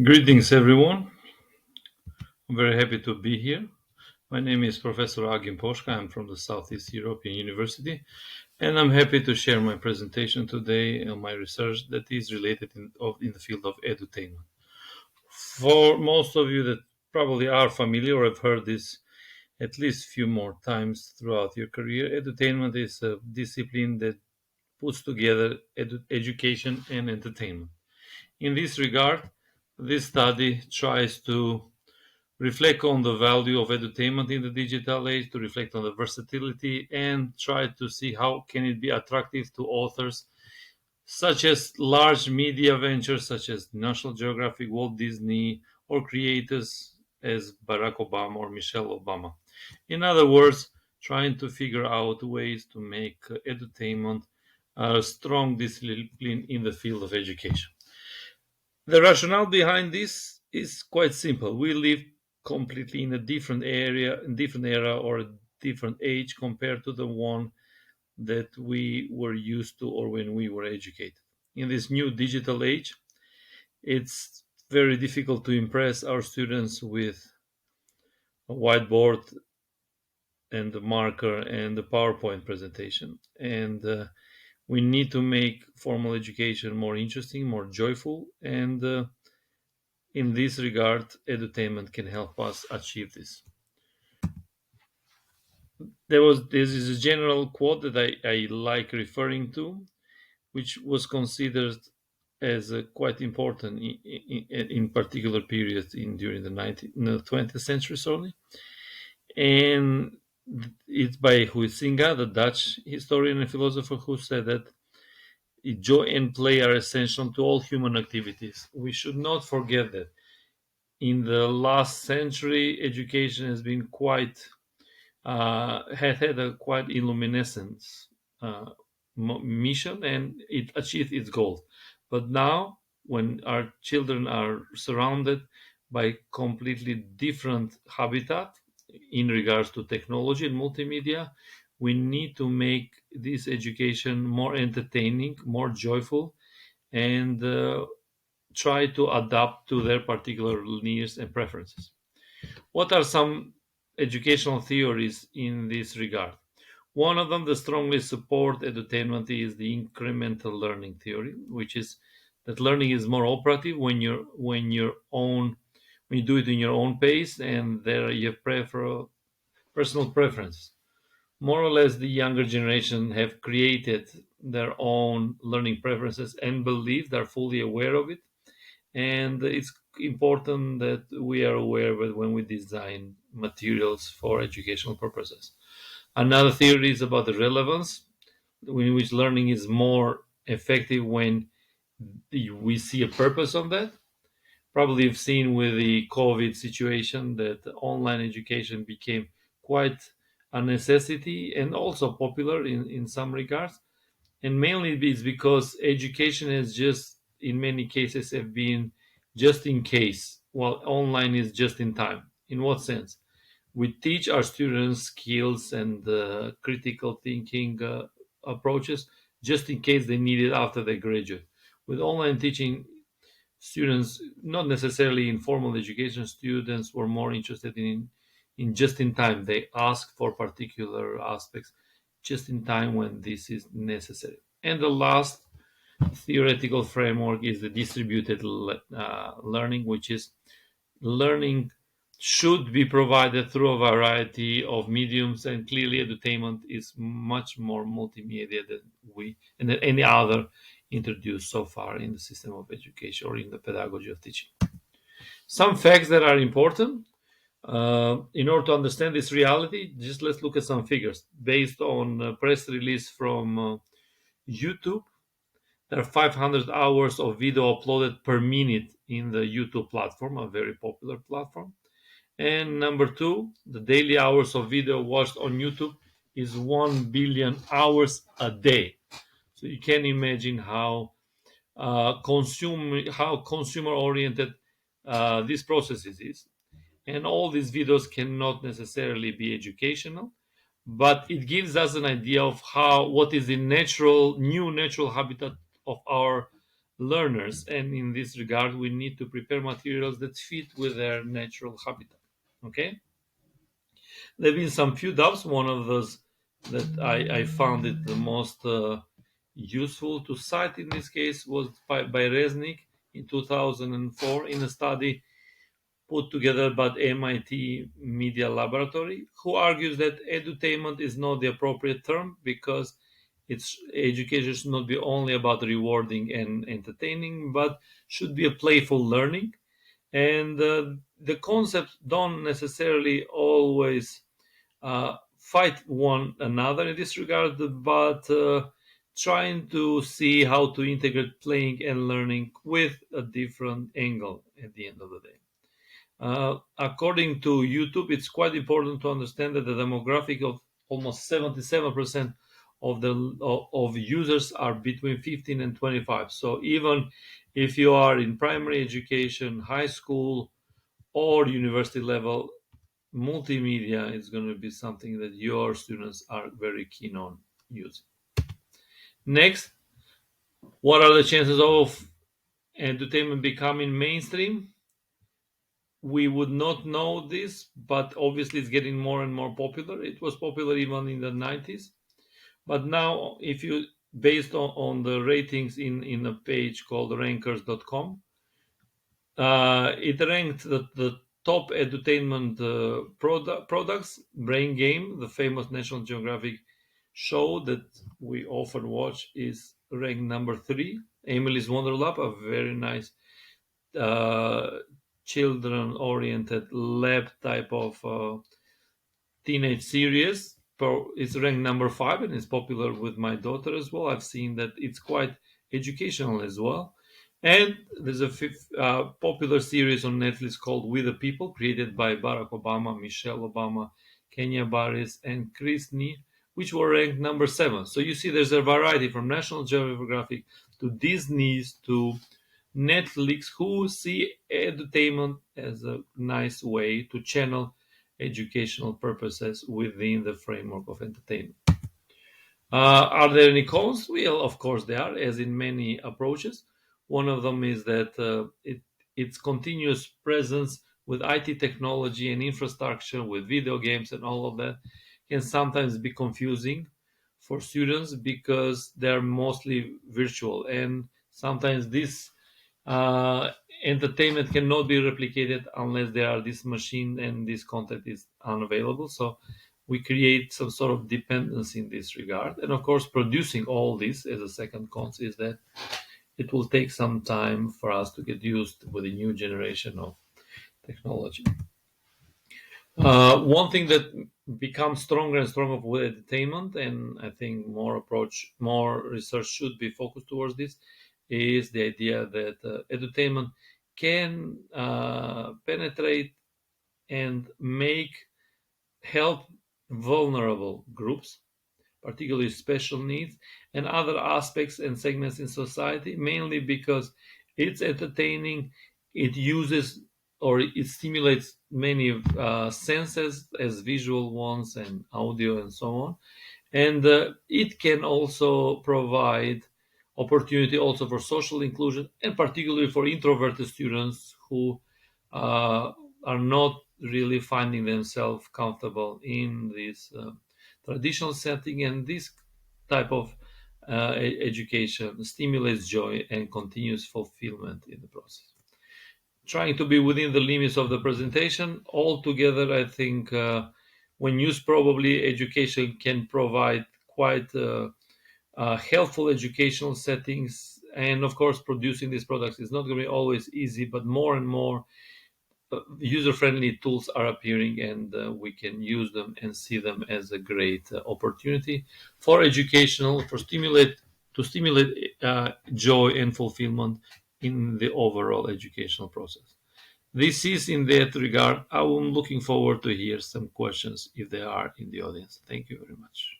Greetings, everyone. I'm very happy to be here. My name is Professor Poshka. I'm from the Southeast European University, and I'm happy to share my presentation today on my research that is related in the field of edutainment. For most of you that probably are familiar or have heard this at least few more times throughout your career, edutainment is a discipline that puts together education and entertainment. In this regard, this study tries to reflect on the value of edutainment in the digital age, to reflect on the versatility, and try to see how can it be attractive to authors such as large media ventures such as National Geographic, Walt Disney, or creators as Barack Obama or Michelle Obama. In other words, trying to figure out ways to make edutainment a strong discipline in the field of education. The rationale behind this is quite simple. We live completely in a different area, in different era, or a different age compared to the one that we were used to or when we were educated. In this new digital age, it's very difficult to impress our students with a whiteboard and the marker and the PowerPoint presentation. And we need to make formal education more interesting, more joyful, and in this regard, edutainment can help us achieve this. This is a general quote that I like referring to, which was considered as quite important in particular periods during the 20th century, sorry. And it's by Huizinga, the Dutch historian and philosopher, who said that joy and play are essential to all human activities. We should not forget that in the last century, education has been had a quite illuminescent uh, mission, and it achieved its goal. But now, when our children are surrounded by completely different habitat in regards to technology and multimedia, we need to make this education more entertaining, more joyful, and try to adapt to their particular needs and preferences. What are some educational theories in this regard? One of them that strongly support edutainment is the incremental learning theory, which is that learning is more operative when you do it in your own pace, and there you have personal preference. More or less, the younger generation have created their own learning preferences and beliefs. They're fully aware of it, and it's important that we are aware of it when we design materials for educational purposes. Another theory is about the relevance, in which learning is more effective when we see a purpose on that. Probably you've seen with the COVID situation that online education became quite a necessity and also popular in some regards. And mainly it's because education has just, in many cases, have been just in case, while online is just in time. In what sense? We teach our students skills and critical thinking approaches just in case they need it after they graduate. With online teaching, students, not necessarily in formal education, students were more interested in just in time. They ask for particular aspects just in time when this is necessary. And the last theoretical framework is the distributed learning, which is learning should be provided through a variety of mediums, and clearly edutainment is much more multimedia than we and than any other introduced so far in the system of education or in the pedagogy of teaching. Some facts that are important in order to understand this reality. Just let's look at some figures based on a press release from YouTube. There are 500 hours of video uploaded per minute in the YouTube platform, a very popular platform. And number two, the daily hours of video watched on YouTube is 1 billion hours a day. So you can imagine how consumer oriented this process is. And all these videos cannot necessarily be educational, but it gives us an idea of what is the new natural habitat of our learners, and in this regard, we need to prepare materials that fit with their natural habitat. Okay, there have been some few doubts. One of those that I found it the most useful to cite in this case was by Resnick in 2004 in a study put together by the MIT Media Laboratory, who argues that edutainment is not the appropriate term because its education should not be only about rewarding and entertaining, but should be a playful learning. And the concepts don't necessarily always fight one another in this regard, but trying to see how to integrate playing and learning with a different angle at the end of the day. According to YouTube, it's quite important to understand that the demographic of almost 77% of users are between 15 and 25. So even if you are in primary education, high school, or university level, multimedia is going to be something that your students are very keen on using. Next, what are the chances of entertainment becoming mainstream? We would not know this, but obviously it's getting more and more popular. It was popular even in the 90s. But now, if you, based on the ratings in a page called rankers.com, it ranked the top edutainment products. Brain Game, the famous National Geographic show that we often watch, is ranked number 3. Emily's Wonder Lab, a very nice uh, children-oriented lab type of teenage series. It's ranked number 5 and it's popular with my daughter as well. I've seen that it's quite educational as well. And there's a popular series on Netflix called We the People, created by Barack Obama, Michelle Obama, Kenya Barris, and Chris Nee, which were ranked number 7. So you see there's a variety from National Geographic to Disney's to Netflix, who see edutainment as a nice way to channel educational purposes within the framework of entertainment. Are there any cons? Well, of course there are, as in many approaches. One of them is that its continuous presence with IT technology and infrastructure, with video games and all of that, can sometimes be confusing for students because they're mostly virtual, and sometimes this uh, entertainment cannot be replicated unless there are this machine and this content is unavailable. So we create some sort of dependency in this regard. And of course, producing all this as a second cons is that it will take some time for us to get used with a new generation of technology. One thing that becomes stronger and stronger with entertainment, and I think more research should be focused towards this, is the idea that entertainment can penetrate and help vulnerable groups, particularly special needs, and other aspects and segments in society, mainly because it's entertaining, it uses or it stimulates many senses as visual ones and audio and so on. And it can also provide opportunity also for social inclusion, and particularly for introverted students who uh, are not really finding themselves comfortable in this traditional setting. And this type of education stimulates joy and continuous fulfillment in the process. Trying to be within the limits of the presentation. Altogether, I think when used probably, education can provide quite helpful educational settings. And of course, producing these products is not going to be always easy, but more and more user-friendly tools are appearing, and we can use them and see them as a great opportunity for educational, to stimulate joy and fulfillment in the overall educational process. This is in that regard. I'm looking forward to hear some questions if there are in the audience. Thank you very much.